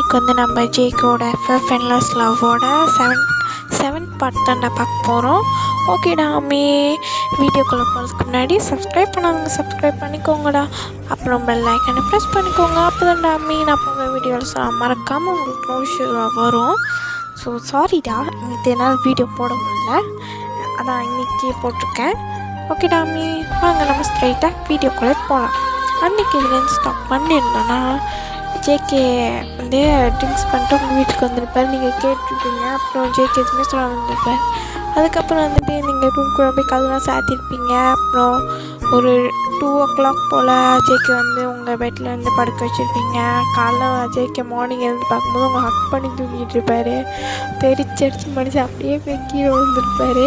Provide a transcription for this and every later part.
இன்றைக்கி வந்து நம்ம ஜேகோட எஃப்எஃப் என்லெஸ் லவ்வோட செவன்த் பார்ட் தான்டா பார்க்க போகிறோம். ஓகேடா அம்மி, வீடியோக்குள்ளே போகிறதுக்கு முன்னாடி சப்ஸ்கிரைப் பண்ணாதவங்க சப்ஸ்கிரைப் பண்ணிக்கோங்கடா. அப்புறம் பெல் ஐக்கனை ப்ரெஸ் பண்ணிக்கோங்க. அப்போ தான்டா அம்மி நான் போகிற வீடியோஸ் மறக்காமல் உங்களுக்கு நோட்டிஃபிகேஷன் வரும். ஸோ சாரிடா, இன்னைக்கு என்னால் வீடியோ போட முடியல, அதான் இன்றைக்கி போட்டிருக்கேன். ஓகேடா அம்மி, வாங்க நம்ம ஸ்ட்ரைட்டாக வீடியோக்குள்ளே போகலாம். அன்றைக்கி இதுலேருந்து ஸ்டாப் பண்ணியிருந்தோன்னா, ஜேகே வந்து ட்ரிங்க்ஸ் பண்ணிட்டு உங்கள் வீட்டுக்கு வந்திருப்பார். நீங்கள் கேட்டிருப்பீங்க. அப்புறம் ஜேகே எதுவுமே சொல்ல வந்திருப்பார். அதுக்கப்புறம் வந்துட்டு நீங்கள் ரூம்குள்ளே போய் கதெல்லாம் சாத்திருப்பீங்க. அப்புறம் ஒரு 2 o'clock போல் ஜேகே வந்து உங்கள் பெட்டில் வந்து படுக்க வச்சுருப்பீங்க. காலைல ஜேகே மார்னிங் எழுந்து பார்க்கும்போது உங்கள் ஹக் பண்ணி தூங்கிட்டு இருப்பார். தெரிச்சடிச்சு மனுஷன் அப்படியே போய் கீழே விழுந்துருப்பார்.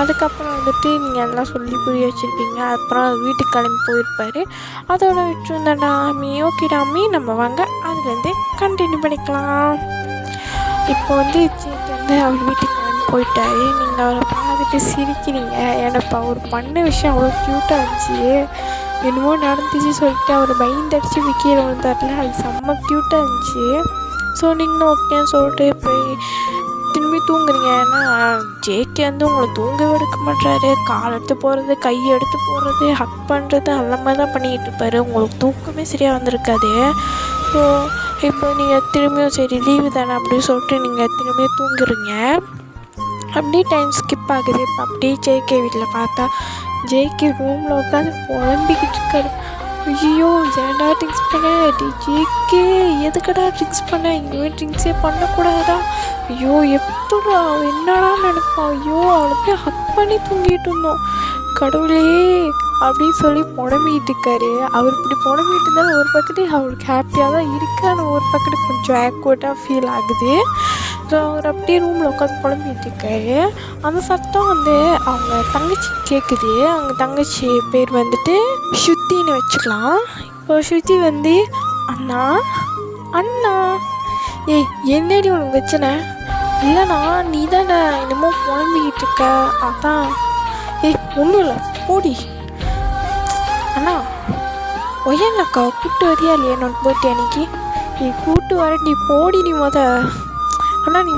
அதுக்கப்புறம் வந்துட்டு நீங்கள் எல்லாம் சொல்லி புரிய வச்சுருப்பீங்க. அப்புறம் வீட்டுக்கு கிளம்பி போயிருப்பார். அதோட விட்டுருந்தாண்டா அம்மி. ஓகேடா அம்மி, நம்ம வாங்க அதுலேருந்து கண்டினியூ பண்ணிக்கலாம். இப்போ வந்து ஜேகே வந்து அவர் வீட்டுக்கு போயிட்டாரு. நீங்கள் அவரை பார்த்துட்டு சிரிக்கிறீங்க. எனக்கு அவர் பண்ண விஷயம் அவ்வளோ க்யூட்டாக இருந்துச்சு. என்னமோ நடந்துச்சு சொல்லிட்டு அவர் பயந்தடிச்சு கீழே விழுந்தார்ல, அது செம்ம க்யூட்டாக இருந்துச்சு. ஸோ நீங்களும் ஓகேன்னு சொல்லிட்டு போய் திரும்பி தூங்குறீங்க. ஏன்னா ஜேகே வந்து உங்களை தூங்கவே எடுக்க மாட்டாரு. கால் எடுத்து போகிறது, கை எடுத்து போடுறது, ஹக் பண்ணுறது, அந்த மாதிரி தான் பண்ணிக்கிட்டு இருப்பார். உங்களுக்கு தூக்கமே சரியாக வந்திருக்காது. ஸோ இப்போ நீங்கள் திரும்பியும் சரி லீவு தானே அப்படின்னு சொல்லிட்டு நீங்கள் திரும்பியும் தூங்குறீங்க. அப்படியே டைம் ஸ்கிப் ஆகுது. இப்போ அப்படியே ஜேகே வீட்டில் பார்த்தா ஜேகே ரூமில் உட்காந்து புலம்பிக்கிட்டு இருக்காரு. ஐயோ, ஏன்டா ட்ரிங்க்ஸ் பண்ண ஜேகே, எதுக்கடா ட்ரிங்க்ஸ் பண்ண, இனிமேல் ட்ரிங்க்ஸே பண்ணக்கூடாதா. ஐயோ எப்படா என்னடா நினைப்பா. ஐயோ அவளை போய் ஹக் பண்ணி தூங்கிட்டு இருந்தோம், கடவுளே அப்படின்னு சொல்லி புலம்பிக்கிட்டு இருக்காரு. அவர் இப்படி புலம்பிகிட்டு இருந்தாலும் ஒரு பக்கத்து அவருக்கு ஹாப்பியாக தான் இருக்குது, ஆனால் ஒரு பக்கத்து கொஞ்சம் ஆக்வர்டாக ஃபீல் ஆகுது. ஸோ அவர் அப்படியே ரூமில் உட்காந்து புலம்பிகிட்டு இருக்காரு. அந்த சத்தம் வந்து அவங்க தங்கச்சி கேட்குது. அவங்க தங்கச்சி பேர் வந்துட்டு ஸ்ருத்தின்னு வச்சுக்கலாம். இப்போ ஸ்ருதி வந்து அண்ணா அண்ணா, ஏய் என்னடி உனக்கு பிரச்சனை? இல்லைண்ணா நீ தானே என்னமோ புலம்பிக்கிட்டு இருக்க, அதான். ஏய் ஒன்றும் இல்லை போடி. அண்ணா ஒய்யண்ணாக்கா கூப்பிட்டு வரியா இல்லையா என்னோட பர்த்டே அன்னைக்கு? நீ கூப்பிட்டு வர, நீ போடி. நீ அண்ணா நீ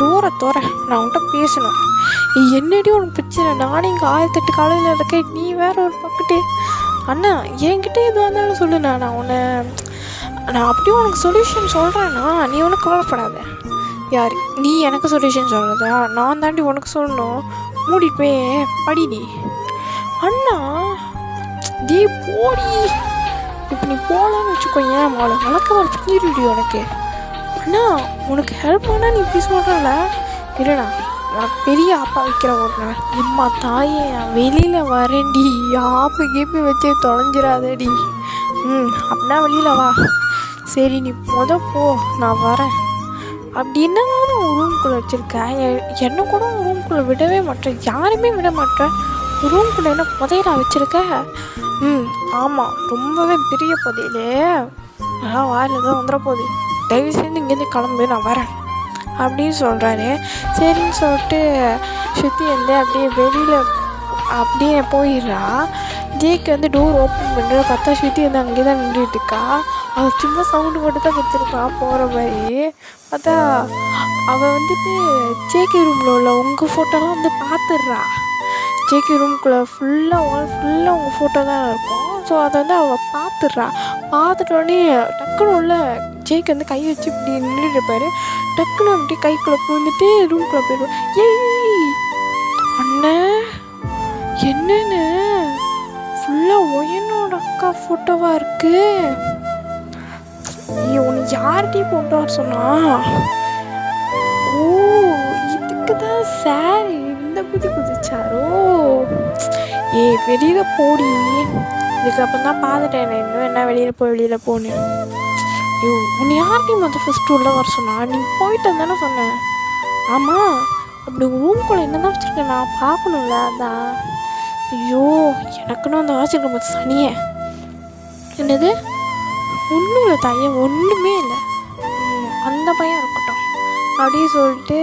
டோரை தோற, நான் உன்கிட்ட பேசணும். என்னடி உனக்கு பிரச்சனை? நானே இங்கே 1008 காலையில் இருக்கேன், நீ வேற ஒரு பக்கத்து. அண்ணா என்கிட்ட எது வந்தாலும் சொல்லுண்ணா, நான் அப்படியே உனக்கு சொல்யூஷன் சொல்கிறேண்ணா, நீ ஒன்றும் கவலைப்படாத. யார் நீ எனக்கு சொல்யூஷன் சொல்கிறதா? நான் தாண்டி உனக்கு சொல்லணும். மூடிட்டு போய் படிடி. அண்ணா டே போடி. இப்போ நீ போகலான்னு வச்சுக்கோ, ஏன் அவளை வழக்க பிஞ்சிருடி உனக்கு. அண்ணா உனக்கு ஹெல்ப் பண்ணால் நீ இப்படி சொல்கிறல. இல்லைண்ணா உனக்கு பெரிய ஆப்பா வைக்கிற ஒரு நாள். எம்மா தாயே, நான் வெளியில் வரேன்டி, ஆப்பு கீப்பி வச்சு தொலைஞ்சிடாதடி. அப்படின்னா வெளியில் வா. சரி நீ போ, நான் வரேன். அப்படி என்னதான் நான் ரூம்குள்ளே வச்சுருக்கேன், என்னை கூட ரூம்குள்ளே விடவே மாட்டேன், யாருமே விட மாட்டேன். ரூம்குள்ளே என்ன புதையலா வச்சுருக்க? ஆமாம், ரொம்பவே பெரிய புதையலே, அதான் வாயில் தான் வந்துட போகுது. தயவு செஞ்சு இங்கேருந்து கிளம்பு, நான் வரேன் அப்படின்னு சொல்கிறாரு. சரின்னு சொல்லிட்டு ஸ்ருதி வந்து அப்படியே வெளியில் அப்படியே போயிடுறா. ஜேக்கு வந்து டோர் ஓப்பன் பண்ணுற பார்த்தா ஸ்ருதி வந்து அங்கே தான் நின்றுட்டு இருக்கா. அவள் சும்மா சவுண்டு போட்டு தான் கொடுத்துருப்பா போகிற மாதிரி. பார்த்தா அவள் வந்துட்டு ஜேகே ரூமில் உள்ள உங்கள் ஃபோட்டோலாம் வந்து பார்த்துடுறா. ஜேகே ரூம்குள்ளே ஃபுல்லாக உங்கள் ஃபோட்டோ தான் இருக்கும். ஸோ அதை வந்து அவள் பார்த்துடுறா. பார்த்துட்டோடனே டக்குன்னு உள்ள ஜேக்கு வந்து கை வச்சு இப்படி நின்றுட்டு இருப்பார். டக்குன்னு அப்படி கைக்குள்ளே பூந்துட்டு ரூம்குள்ளே போயிடுவான். ஏய் அண்ணன் என்னென்னு ஃபுல்லாக ஒயனோட அக்கா ஃபோட்டோவாக இருக்குது. உனக்கு யார்கிட்டே போட்டு வர சொன்னா? ஓ இதுக்கு தான் சார் இந்த குதிச்சாரோ? வெளியில் போடி. இதுக்கப்புறம் தான் பார்த்துட்டேன் இன்னும் என்ன வெளியில் போனேன். உன்னை யார்கிட்டையும் ஃபஸ்ட்டு உள்ள வர சொன்னா? நீ போயிட்டு தானே சொன்னேன். ஆமாம், அப்படி ரூம்குள்ளே என்ன தான் வச்சுருக்கேன் நான் பார்க்கணும்ல, அதான். ஐயோ எனக்குன்னு அந்த வாசிக்கிற போது சனியே. என்னது? ஒன்றும் இல்லை தாயே, ஒன்றுமே இல்லை, அந்த பையன் இருக்கட்டும் அப்படின்னு சொல்லிட்டு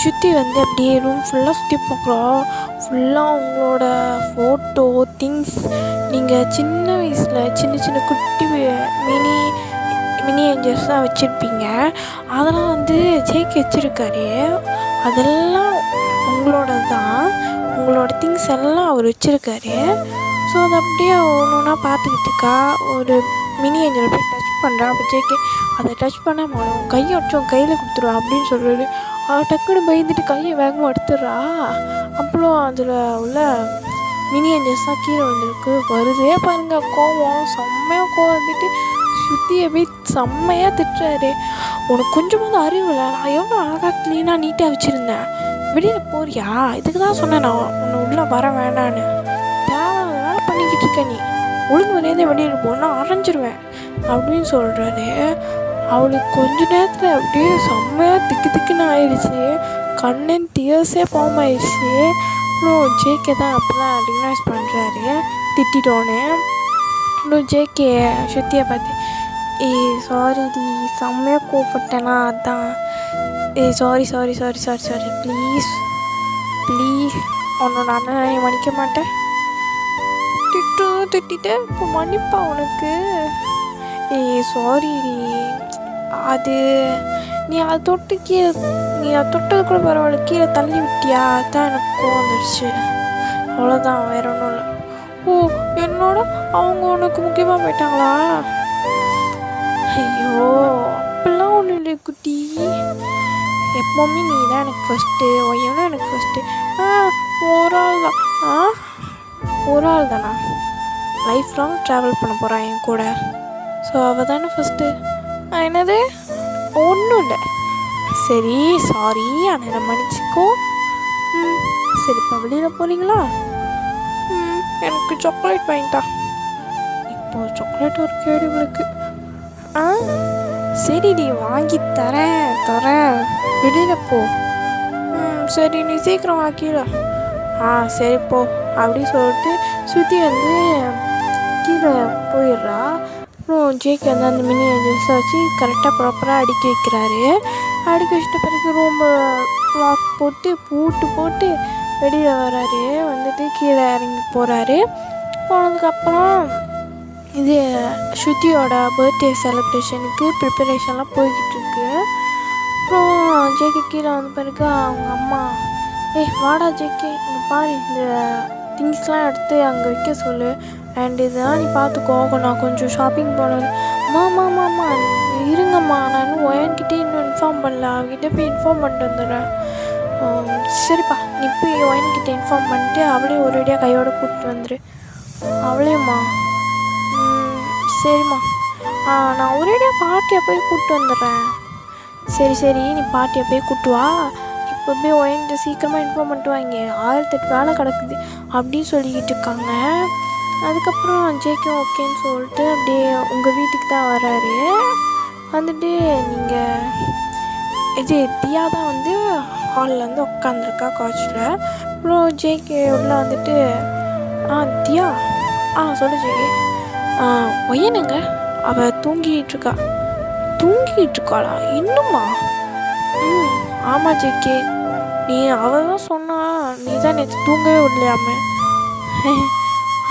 சுற்றி வந்து அப்படியே ரூம் ஃபுல்லாக சுற்றி பார்க்குறோம். ஃபுல்லாக உங்களோட ஃபோட்டோ திங்ஸ், நீங்கள் சின்ன வயசில் சின்ன குட்டி மினி மினி ஏஞ்சல்ஸ் தான் வச்சுருப்பீங்க. அதெல்லாம் வந்து ஜேகே வச்சுருக்காரு. அதெல்லாம் உங்களோட தான், உங்களோட திங்ஸ் எல்லாம் அவர் வச்சுருக்காரு. ஸோ அதை அப்படியே ஒன்று ஒன்றா பார்த்துக்கிட்டு இருக்கா. ஒரு மினி ஏஞ்சலை போய் டச் பண்ணுறா. அப்போ ஜேகே அதை டச் பண்ணாமல் அவன் கையை வச்சோம் கையில் கொடுத்துருவா அப்படின்னு சொல்கிறாரு. அவள் டக்குன்னு பயந்துட்டு கையை வேகமாக எடுத்துடுறா. அப்புறம் அதில் உள்ள மினி ஏஞ்சல்ஸ் தான் கீழே வந்துருக்கு. வருதே பாருங்க கோவம், செம்மையாக கோவம் வந்துட்டு சுற்றியை போய் செம்மையாக திட்டுறாரு. உனக்கு கொஞ்சமாவது அறிவில்லை, நான் எவ்வளோ அழகாக க்ளீனாக நீட்டாக வச்சுருந்தேன், வெளியில் போறியா? இதுக்கு தான் சொன்னேன் நான் உன்னை உள்ளே வர வேண்டான்னு. தேவையான வேலை பண்ணிக்கிட்டு இருக்க, நீ ஒழுங்கு மரியாதை வெளியில் போனால் அரைஞ்சிருவேன் அப்படின்னு சொல்கிறாரு. அவளுக்கு கொஞ்ச நேரத்தில் அப்படியே செம்மையாக திக்குன்னு ஆயிடுச்சு. கண்ணன் டியர்ஸே ஃபார்ம் ஆயிடுச்சு. இன்னும் ஜேகே தான் அப்போ தான் ரிகனைஸ் பண்ணுறாரு திட்டோன்னு. இன்னும் ஜேகே ஸ்ருதியை பார்த்து, சாரிடி செம்மையாக கூப்பிட்டேனா, அதான் சாரி ப்ளீஸ் உன்னோட அண்ணனை நீ மன்னிக்க மாட்டேன். திட்டிட்டேன் இப்போ மன்னிப்பா உனக்கு. சாரிடி, அது நீ அதை தொட்டு கீழே, நீ அதை தொட்டது கூட பரவாயில்ல, கீழே தள்ளி விட்டியா, அதான் எனக்கு கோவம் வந்துடுச்சு, அவ்வளோதான், வேற ஒன்றும் இல்லை. ஓ, என்னோட அவங்க உனக்கு முக்கியமாக போயிட்டாங்களா? ஐயோ, அப்படிலாம் ஒன்றும் இல்லை குட்டி, எப்போவுமே நீ தான் எனக்கு ஃபஸ்ட்டு, ஒய்யனும் எனக்கு ஃபஸ்ட்டு. ஒரு ஆள் தான். ஒரு ஆள் தானா? லைஃப் லாங் ட்ராவல் பண்ண போகிறான் என் கூட. ஸோ அவள் தானே ஃபஸ்ட்டு. என்னது? ஒன்றும் இல்லை. சரி, சாரி, அண்ணனை மன்னிச்சிக்கோ. சரி, இப்போ வெளியில் போகிறீங்களா? எனக்கு சாக்லேட் வாங்கிட்டா. இப்போது சாக்லேட் ஒரு கேடு இவளுக்கு. சரிடி, வாங்கி தரேன், வெளியில் போ. சரி, நீ சீக்கிரம் வாக்கில. சரி போ அப்படி சொல்லிட்டு ஸ்ருதி வந்து கீழே போயிடுறா. அப்புறம் ஜேகே வந்து அந்த மினி ஏஞ்சல்ஸை வச்சு கரெக்டாக ப்ராப்பராக அடுக்கி வைக்கிறாரு. அடுக்கி வச்சிட்ட பிறகு ரூம் லாக் போட்டு வெளியில் வராரு. வந்துட்டு கீழே இறங்கி போகிறாரு. போனதுக்கப்புறம் இது ஸ்ருதியோட பர்த்டே செலிப்ரேஷனுக்கு ப்ரிப்பரேஷன்லாம் போய்கிட்டு இருக்கு. அப்புறம் ஜேகே கீழே வந்த பிறகு அவங்க அம்மா, வாடா ஜேகே, இங்கே பாரு, இந்த திங்ஸ்லாம் எடுத்து அங்கே வைக்க சொல்லு, அண்ட் இதெல்லாம் நீ பார்த்துக்கோ, நான் கொஞ்சம் ஷாப்பிங் போனது. மாமா இருங்கம்மா, நான் இன்னும் ஒயன்கிட்டே இன்னும் இன்ஃபார்ம் பண்ணல, அவகிட்ட போய் இன்ஃபார்ம் பண்ணிட்டு வந்துடுறேன். சரிப்பா, நீ போய் ஒயன்கிட்ட இன்ஃபார்ம் பண்ணிட்டு அவளையும் ஒரேடியாக கையோடு கூப்பிட்டு வந்துடு. அவளையும்மா? சரிம்மா, நான் ஒரேடியாக பாட்டியை போய் கூப்பிட்டு வந்துடுறேன். சரி, நீ பாட்டியை போய் கூப்பிட்டு வா, இப்போ போய் ஒயன்ட்டு சீக்கிரமாக இன்ஃபார்ம் பண்ணிட்டு வாங்க, 1008 வேலை கிடக்குது அப்படின்னு சொல்லிக்கிட்டு இருக்காங்க. அதுக்கப்புறம் ஜேகே ஓகேன்னு சொல்லிட்டு அப்படியே உங்கள் வீட்டுக்கு தான் வராரு. வந்துட்டு நீங்கள் தியா தான் வந்து ஹாலில் வந்து உட்காந்துருக்கா காட்சியில். அப்புறம் ஜேகே உள்ளே வந்துட்டு, தியா, சொல்லு ஜேகே. ஒய்யனுங்க, அவள் தூங்கிட்டு இருக்காளா இன்னுமா? ஆமாம் ஜேகே, அவள் தான் சொன்னா, நீ தான் நேற்று தூங்கவே விடலையாம.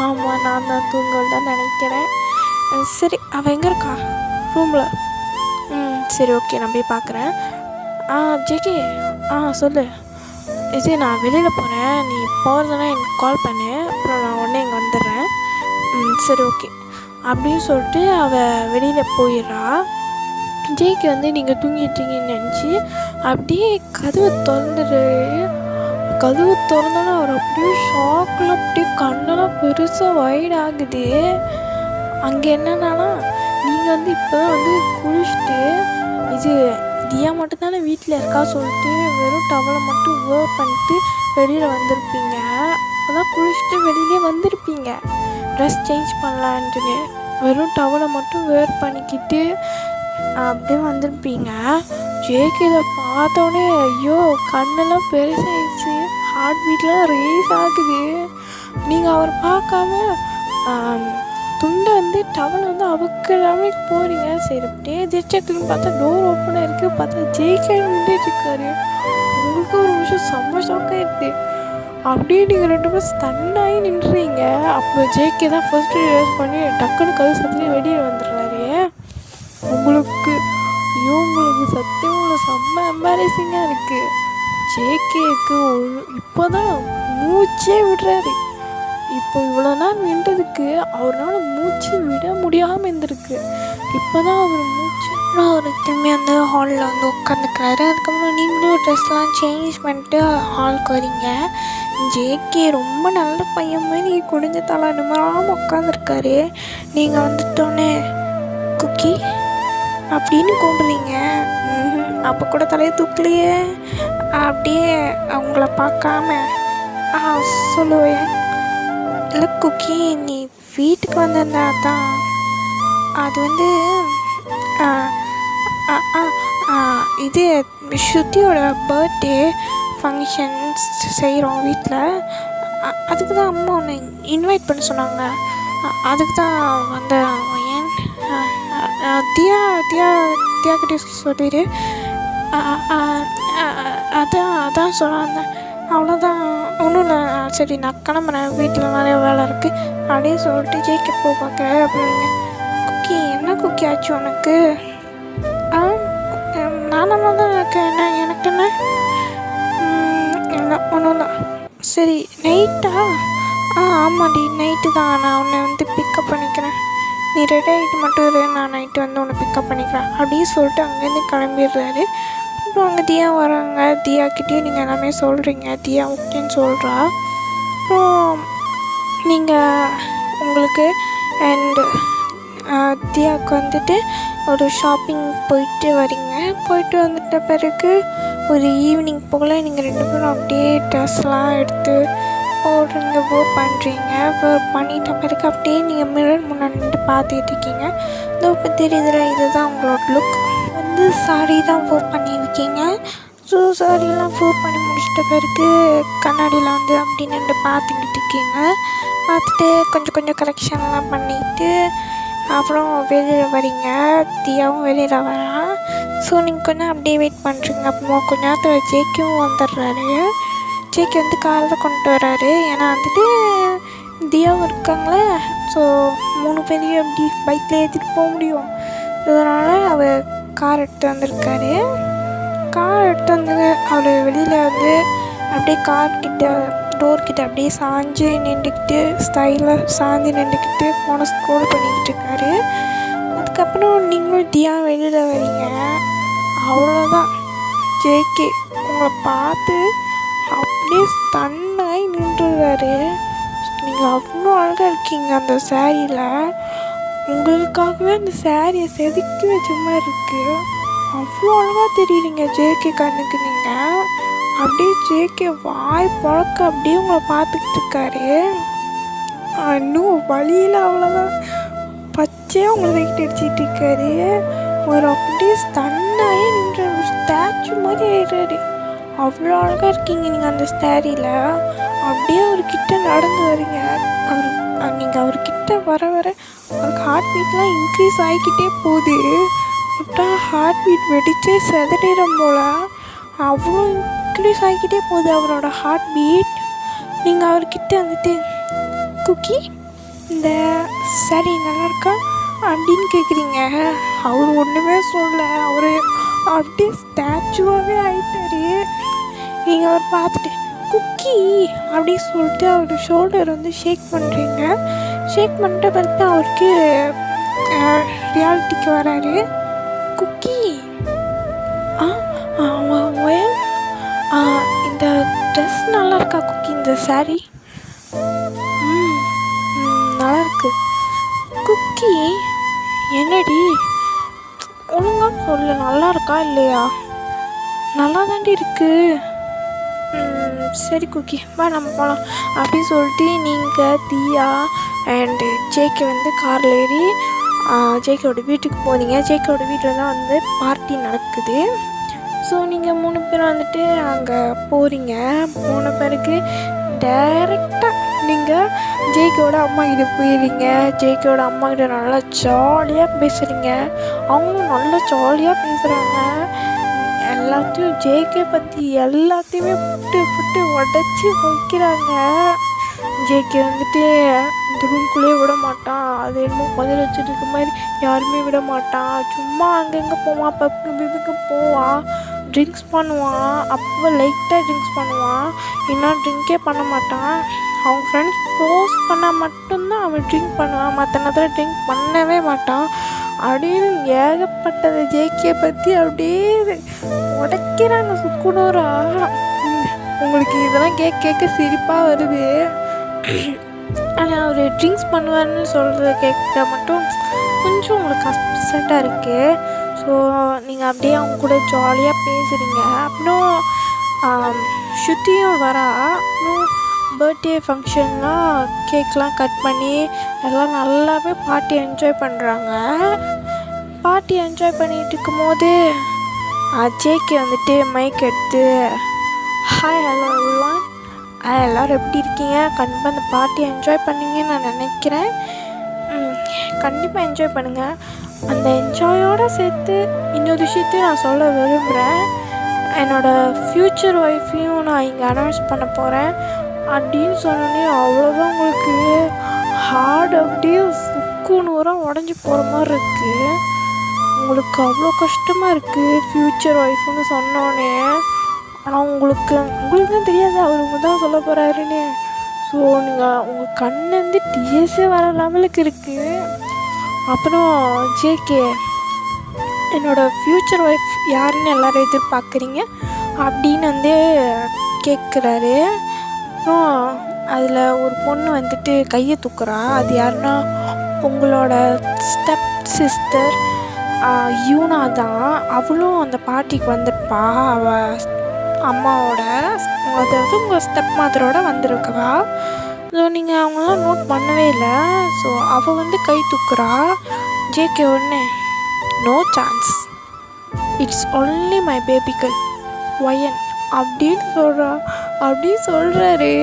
ஆமாம், நான் தான் தூங்கதான் நினைக்கிறேன். சரி, அவள் எங்கே இருக்கா? ரூமில். சரி, ஓகே, நான் போய் பார்க்குறேன். ஜேகே, சொல்லு. நான் வெளியில் போகிறேன், நீ போகிறதுனா எனக்கு கால் பண்ணு, அப்புறம் நான் உடனே இங்கே வந்துடுறேன். சரி, ஓகே அப்படின்னு சொல்லிட்டு அவள் வெளியில் போயிடுறா. ஜேகே வந்து நீங்கள் தூங்கிட்டீங்கன்னு நினச்சி அப்படியே கதவை திறந்தோன்னா அவர் அப்படியே ஷாக்கில் அப்படியே கண்ணெல்லாம் பெருசாக வைட் ஆகுது. அங்கே என்னன்னா, நீங்கள் வந்து இப்போ தான் வந்து குளிச்சுட்டு, தியா மட்டும்தானே வீட்டில் இருக்கா சொல்லிட்டு வெறும் டவலை மட்டும் வேர் பண்ணிட்டு வெளியில் வந்திருப்பீங்க. அப்போதான் குளிச்சுட்டு வெளியிலே வந்திருப்பீங்க, ட்ரெஸ் சேஞ்ச் பண்ணலான்ட்டு. வெறும் டவலை மட்டும் வேர் பண்ணிக்கிட்டு அப்படியே வந்திருப்பீங்க. ஜேகே இதை பார்த்தோன்னே ஐயோ, கண்ணெல்லாம் பெருசாகிடுச்சு, ஹார்ட் பீட்லாம் ரேஸ் ஆகுது. நீங்கள் அவர் பார்க்காம துண்டை வந்து டவலை வந்து அவுக்கலாமே போகிறீங்க. சரி, அப்படியே ஜெச்சக்குன்னு பார்த்தா டோர் ஓப்பனாக இருக்குது, பார்த்தா ஜேகே நின்றுட்டு இருக்காரு. உங்களுக்கு ஒரு விஷயம் செம்ம ஷாக்காகிடுது. அப்படியே நீங்கள் 2 பேரும் ஸ்டன்னாகி நின்றுறீங்க. அப்போ ஜேகே தான் ஃபர்ஸ்ட்டு ரிலீஸ் பண்ணி டக்குன்னு கதவு சத்துலேயே வெளியே வந்துடுறாரு. உங்களுக்கு சத்தியமாக செம்ம எம்பாரசிங்காக இருக்குது. ஜேகேக்கு இப்போ தான் மூச்சே விடுறாரு. இப்போ இவ்வளோ நாள் நின்றதுக்கு அவரால் மூச்சு விட முடியாமல் இருந்திருக்கு. இப்போ தான் அவர் மூச்சு அவர் திரும்பி அந்த ஹாலில் வந்து உட்காந்துக்கிறாரு. அதுக்கப்புறம் நீங்களும் ட்ரெஸ்லாம் சேஞ்ச் பண்ணிட்டு ஹாலுக்கு வரீங்க. ஜேகே ரொம்ப நல்ல பையன் மாதிரி குடிஞ்ச தலை நிமிராமல் உட்காந்துருக்காரு. நீங்கள் வந்துட்டோன்னே குக்கி அப்படின்னு கூப்பிடுறீங்க. அப்போ கூட தலையை தூக்கலையே. அப்படியே அவங்கள பார்க்காம சொல்லுவேன், இல்லை குக்கி நீ வீட்டுக்கு வந்திருந்தா தான் அது வந்து இது ஸ்ருதியோட பர்த்டே ஃபங்க்ஷன்ஸ் செய்கிறோம் வீட்டில். அதுக்கு தான் அம்மா உன்னை இன்வைட் பண்ண சொன்னாங்க. அதுக்கு தான் வந்த ஏன் தியா தியா தியா கிட்டே சொல்லிடு. அதான் சொன்னாங்க. அவ்வளோதான், ஒன்றும் இல்லை. சரி நான் கிளம்புறேன், வீட்டில் நிறைய வேலை இருக்குது அப்படின்னு சொல்லிட்டு ஜேகே போ பார்க்குறேன். அப்படிங்க குக்கி என்ன குக்கி ஆச்சு உனக்கு? நானாக தான் இருக்கேன். என்ன எனக்கு என்ன இல்லை ஒன்றும் இல்லை. சரி நைட்டா? ஆமாடி நைட்டு தான். நான் உன்னை வந்து பிக்கப் பண்ணிக்கிறேன். நீ ரெடி ஆகிட்டு மட்டும் இரு, நான் நைட்டு வந்து உன்னை பிக்கப் பண்ணிக்கிறேன் அப்படின்னு சொல்லிட்டு அங்கேருந்து கிளம்பிடுறாரு. அப்புறம் அங்கே தியா வராங்க. தியாக்கிட்டேயும் நீங்கள் எல்லாமே சொல்கிறீங்க. தியா ஓகேன்னு சொல்கிறா. அப்புறம் நீங்கள் உங்களுக்கு அண்டு தியாவுக்கு வந்துட்டு ஒரு ஷாப்பிங் போயிட்டு வரீங்க. போயிட்டு வந்துட்ட பிறகு ஒரு ஈவினிங் போல் நீங்கள் 2 பேரும் அப்படியே ட்ரெஸ்லாம் எடுத்து போடுறீங்க, பண்ணுறீங்க. பண்ணிட்ட பிறகு அப்படியே நீங்கள் மிரர் முன்னாடி நின்று பார்த்துக்கிட்டு இருக்கீங்க. இதோ இப்போ தெரியுதுல, இதுதான் உங்களோட லுக். வந்து சாரி தான் பண்ணியிருக்கீங்க. ஸோ சாரியெல்லாம் பண்ணி முடிச்சிட்ட பிறகு கண்ணாடியில் வந்து அப்படி நின்று பார்த்துக்கிட்டு இருக்கீங்க. பார்த்துட்டு கொஞ்சம் கரெக்ஷன்லாம் பண்ணிவிட்டு அப்புறம் வெளியில் வரீங்க. தியாவும் வெளியில் வரான். ஸோ நீங்கள் கொஞ்சம் அப்படியே வெயிட் பண்ணுறீங்க. அப்புறமா கொஞ்ச நேரத்தில் ஜேகேவும் வந்துடுறாரு. ஜேகே வந்து காரில் கொண்டு வர்றாரு. ஏன்னா வந்துட்டு தியாவும் இருக்காங்களே. ஸோ 3 பேரையும் அப்படி பைக்கில் ஏற்றிட்டு போக முடியும். இதனால் அவர் கார் எடுத்து வந்திருக்காரு. கார் எடுத்து வந்து அவர் வெளியில் வந்து அப்படியே டோர்கிட்ட அப்படியே சாஞ்சு நின்றுக்கிட்டு ஸ்டைலாக சாஞ்சு நின்றுக்கிட்டு ஃபோனை ஸ்க்ரோல் பண்ணிக்கிட்டு இருக்காரு. அதுக்கப்புறம் நீங்களும் தியா வெளியில் வரீங்க. அவ்வளோதான், ஜேகே உங்களை பார்த்து அப்படியே ஸ்டன்னாகி நின்றுறாரு. நீங்கள் அவ்வளோ அழகாக இருக்கீங்க அந்த சாரியில். உங்களுக்காகவே அந்த சாரியை செதுக்கி வச்ச மாதிரி இருக்குது. அவ்வளோ அழகாக தெரியுறீங்க ஜேகே கண்ணுக்கு. நீங்கள் அப்படியே ஜேகே வாய் பழக்க அப்படியே உங்களை பார்த்துக்கிட்டு இருக்காரு. இன்னும் வழியில் அவ்வளோதான் பச்சையாக உங்களை வெயிட் அடிச்சிட்டு இருக்காரு. ஒரு அப்படியே ஸ்டன்னாகி நின்ற ஒரு ஸ்டாச்சு மாதிரி ஆயிடுறாரு. அவ்வளோ அழகாக இருக்கீங்க நீங்கள் அந்த சாரியில். அப்படியே அவர்கிட்ட நடந்து வரீங்க. நீங்கள் அவர்கிட்ட வர அவருக்கு ஹார்ட் பீட்லாம் இன்க்ரீஸ் ஆகிக்கிட்டே போகுது. விட்டால் ஹார்ட் பீட் வெடிச்சே செதறிடும் போல் அவ்வளோ இன்க்ரீஸ் ஆகிக்கிட்டே போகுது அவரோட ஹார்ட் பீட். நீங்கள் அவர்கிட்ட வந்துட்டு குக்கி இந்த சாரி நல்லா இருக்கா அப்படின்னு கேட்குறீங்க. அவர் ஒன்றுமே சொல்லலை. அவர் அப்படியே ஸ்டாச்சுவாகவே ஆகிட்டாரு. நீங்கள் அவர் பார்த்துட்டு குக்கி அப்படின்னு சொல்லிட்டு அவர் ஷோல்டர் வந்து ஷேக் பண்ணுறீங்க. ஷேக் பண்ணுற பிறகு அவருக்கு ரியாலிட்டிக்கு வராரு. குக்கி இந்த ட்ரெஸ் நல்லா இருக்கா குக்கி? இந்த சாரி நல்லா இருக்கு. குக்கி என்னடி ஒழுங்கா சொல்லு, நல்லா இருக்கா இல்லையா? நல்லா தாண்டி இருக்கு. சரி குக்கி வா நம்ம போகலாம் அப்படின்னு சொல்லிட்டு நீங்கள் தியா அண்டு ஜேகே வந்து காரில் ஏறி ஜேகேவோட வீட்டுக்கு போனீங்க. ஜேகேவோட வீட்டில் தான் வந்து பார்ட்டி நடக்குது. ஸோ நீங்கள் 3 பேரும் வந்துட்டு அங்கே போகிறீங்க. போன பிறகு டைரெக்டாக நீங்கள் ஜேகேவோட அம்மா கிட்ட போயிடுறீங்க. ஜேகேவோட அம்மா கிட்ட நல்லா ஜாலியாக பேசுகிறீங்க. அவங்களும் நல்லா ஜாலியாக பேசுகிறாங்க. எல்லாத்தையும் ஜேகே பற்றி எல்லாத்தையுமே புட்டு உடச்சி வைக்கிறாங்க. ஜேகே வந்துட்டு இந்த ரூம்குள்ளேயே விட மாட்டான். அது என்னமோ பதில் வச்சுட்டு இருக்க மாதிரி யாருமே விட மாட்டான். சும்மா அங்கங்கே போவான், பப்புக்கு போவான், ட்ரிங்க்ஸ் பண்ணுவான். அப்போ லைட்டாக ட்ரிங்க்ஸ் பண்ணுவான், இன்னும் ட்ரிங்க்கே பண்ண மாட்டான். அவங்க ஃப்ரெண்ட்ஸ் க்ளோஸ் பண்ணால் மட்டும்தான் அவன் ட்ரிங்க் பண்ணுவான், மற்ற நேரத்தில் ட்ரிங்க் பண்ணவே மாட்டான். அப்படின்னு ஏகப்பட்டது ஜேகே பற்றி அப்படியே உடைக்கிறாங்க சுக்குனூரா. உங்களுக்கு இதெல்லாம் கேட்க சிரிப்பாக வருது. ஆனால் அவர் ட்ரிங்க்ஸ் பண்ணுவார்னு சொல்கிறத கேட்க மட்டும் கொஞ்சம் உங்களுக்கு அப்செட்டாக இருக்குது. ஸோ நீங்கள் அப்படியே அவங்க கூட ஜாலியாக பேசுகிறீங்க. அப்புறம் ஸ்ருதியும் வரா. அப்புறம் பர்த்டே ஃபங்க்ஷன்லாம் கேக்லாம் கட் பண்ணி எல்லாம் நல்லாவே பார்ட்டி என்ஜாய் பண்ணுறாங்க. பார்ட்டி என்ஜாய் பண்ணிகிட்டு இருக்கும்போது ஜேகே வந்துட்டு மைக் எடுத்து, ஹாய் ஹலோ எவ்ரிவன், எல்லோரும் எப்படி இருக்கீங்க? கண்டிப்பாக அந்த பார்ட்டி என்ஜாய் பண்ணுவீங்கன்னு நான் நினைக்கிறேன். கண்டிப்பாக என்ஜாய் பண்ணுங்கள். அந்த என்ஜாயோடு சேர்த்து இன்னொரு விஷயத்தையும் நான் சொல்ல விரும்புகிறேன். என்னோடய ஃப்யூச்சர் ஒய்ஃபையும் நான் இங்கே அனௌன்ஸ் பண்ண போகிறேன் அப்படின்னு சொன்னோன்னே அவ்வளோதான் உங்களுக்கு ஹார்ட் அப்படியே சுக்குநூறாக உடஞ்சி போகிற மாதிரி இருக்குது. உங்களுக்கு அவ்வளோ கஷ்டமாக இருக்குது ஃப்யூச்சர் ஒய்ஃப்னு சொன்னோன்னே. ஆனால் உங்களுக்கு தான் தெரியாது அவர் தான் சொல்ல போகிறாருன்னு. ஸோ நீங்கள் உங்கள் கண்ணிலேருந்து டிஎஸ்ஸே வர லெவலுக்கு இருக்குது. அப்புறம் ஜேகே, என்னோடய ஃப்யூச்சர் ஒய்ஃப் யாருன்னு எல்லோரும் எதிர்பார்க்குறீங்க அப்படின்னு வந்து கேட்குறாரு. அப்புறம் அதில் ஒரு பொண்ணு வந்துட்டு கையை தூக்குறா. அது யாருன்னா உங்களோட ஸ்டெப் சிஸ்டர் யூனா தான். அவளும் அந்த பார்ட்டிக்கு வந்துருப்பா. அவள் அம்மாவோட, அதாவது உங்கள் ஸ்டெப் மதரோட வந்திருக்கவா. ஸோ நீங்கள் அவங்களாம் நோட் பண்ணவே இல்லை. ஸோ அவள் வந்து கை தூக்குறா. ஜேகே ஒன்று, no chance, it's only my baby girl ஒயன் அப்படின்னு சொல்கிறாரு.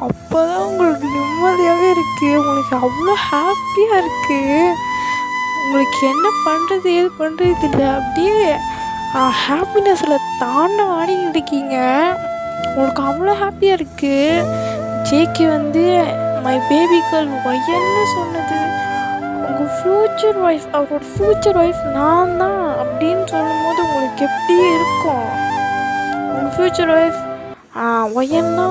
அப்போ தான் உங்களுக்கு நிம்மதியாகவே இருக்குது. உங்களுக்கு அவ்வளோ ஹாப்பியாக இருக்குது. உங்களுக்கு என்ன பண்ணுறது ஏது பண்ணுறது இல்லை. அப்படியே ஹாப்பினஸில் தாண்ட ஆடிக்கிட்டு இருக்கீங்க. உங்களுக்கு அவ்வளோ ஹாப்பியாக இருக்குது. ஜேகே வந்து மை பேபி கேர்ள் ஒயன்னு சொன்னது உங்கள் ஃப்யூச்சர் ஒய்ஃப், அவரோட ஃப்யூச்சர் ஒய்ஃப் நான் தான் அப்படின்னு சொல்லும்போது உங்களுக்கு எப்படி இருக்கும்? உங்கள் ஃப்யூச்சர் ஒய்ஃப் ஒயன்னா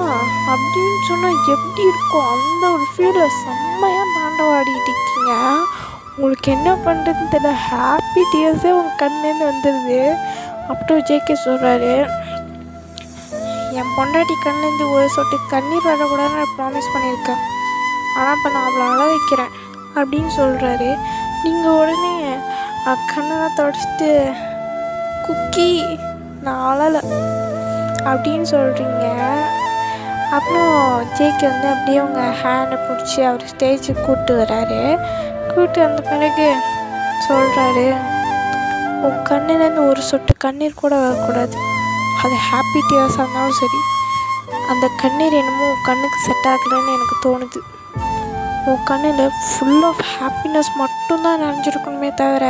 அப்படின்னு சொன்னால் எப்படி இருக்கும்? அந்த ஒரு ஃபீலை செம்மையாக தாண்டவாடிக்கிட்டு இருக்கீங்க. உங்களுக்கு என்ன பண்ணுறதுன்னு தெரியல. ஹாப்பி டியர்ஸே உங்கள் கண்லேருந்து வந்துடுது. அப்புறம் ஜேகே சொல்கிறாரு, என் பொண்டாட்டி கண்லேருந்து ஒரு சொட்டு கண்ணீர் வரக்கூடாதுன்னு நான் ப்ராமிஸ் பண்ணியிருக்கேன். ஆனால் இப்போ நான் அவ்வளோ அழ வைக்கிறேன் அப்படின்னு சொல்கிறாரு. நீங்கள் உடனே கண்ணெல்லாம் தொடச்சிட்டு குக்கி நான் அழலை அப்படின்னு சொல்கிறீங்க. அப்புறம் ஜேகே வந்து அப்படியே உங்கள் ஹேண்டை பிடிச்சி அவர் ஸ்டேஜுக்கு கூப்பிட்டு வர்றாரு. கூப்பிட்டு வந்த பிறகு சொல்கிறாரு, உன் கண்ணிலேருந்து ஒரு சொட்டு கண்ணீர் கூட வரக்கூடாது. அது ஹாப்பி டியர்ஸாக இருந்தாலும் சரி. அந்த கண்ணீர் என்னமோ உன் கண்ணுக்கு செட் ஆகலைன்னு எனக்கு தோணுது. உன் கண்ணில் ஃபுல் ஆஃப் ஹாப்பினஸ் மட்டும்தான் நினைஞ்சிருக்கணுமே தவிர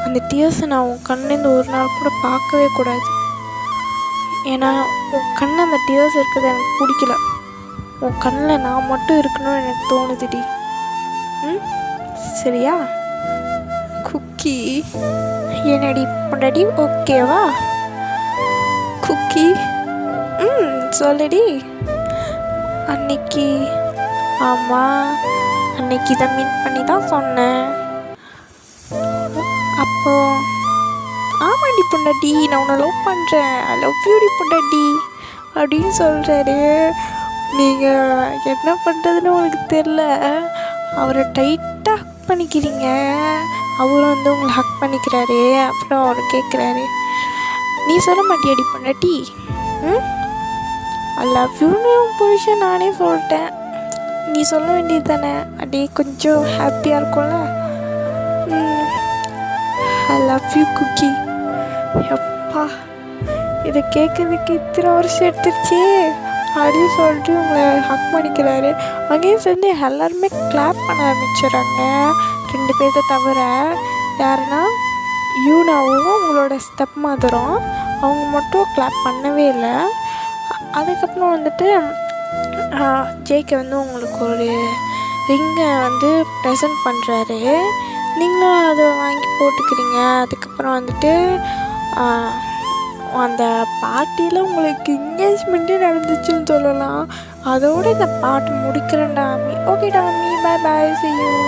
அந்த டியர்ஸை நான் உன் கண்ணிலேருந்து ஒரு நாள் கூட பார்க்கவே கூடாது. ஏன்னா உன் கண்ணு அந்த டியர்ஸ் இருக்கிறது எனக்கு பிடிக்கல. உன் கண்ணில் நான் மட்டும் இருக்கணும்னு எனக்கு தோணுதுடி. சரியா குக்கி? என்னடி பொண்டாட்டி ஓகேவா குக்கி? சொல்லுடி. அன்னைக்கு ஆமாம், அன்னைக்கு இதை மீட் பண்ணி தான் சொன்னேன். அப்போ ஆமாடி பொண்டாட்டி, நான் உன்னை லவ் பண்ணுறேன், ஐ லவ் யூடி பொண்டாட்டி அப்படின்னு சொல்கிறாரு. நீங்கள் என்ன பண்ணுறதுன்னு உங்களுக்கு தெரில. அவரை டைட்டாக ஹக் பண்ணிக்கிறீங்க. அவரும் வந்து உங்களை ஹக் பண்ணிக்கிறாரு. அப்புறம் அவர் கேட்குறாரு, நீ சொல்ல மாட்டியாடி பொண்டாட்டி? ஐ லவ் யூன்னு புருஷன் நானே சொல்லிட்டேன், நீ சொல்ல வேண்டியது தானே? அப்படியே கொஞ்சம் ஹாப்பியாக இருக்கும்ல. I love you cookie. எப்பா, இதை கேட்குறதுக்கு இத்தனை வருஷம் எடுத்துருச்சே அப்படின்னு சொல்லிட்டு உங்களை ஹக் பண்ணிக்கிறாரு. அங்கேயும் சேர்ந்து எல்லாருமே கிளாப் பண்ண ஆரம்பிச்சிடுறாங்க. 2 பேர்த்த தவிர. யாருன்னா யூனாவும் உங்களோட ஸ்டெப் மதரும். அவங்க மட்டும் கிளாப் பண்ணவே இல்லை. அதுக்கப்புறம் வந்துட்டு ஜேகே வந்து உங்களுக்கு ஒரு ரிங்கை வந்து ப்ரெசன்ட் பண்ணுறாரு. நீங்களும் அதை வாங்கி போட்டுக்கிறீங்க. அதுக்கப்புறம் வந்துட்டு அந்த பார்ட்டியில் உங்களுக்கு என்கேஜ்மெண்ட்டே நடந்துச்சுன்னு சொல்லலாம். அதோடு இந்த பாட்டு முடிக்கிறேன்டா அம்மி. ஓகேடா அம்மி, பாய் பாய், see you.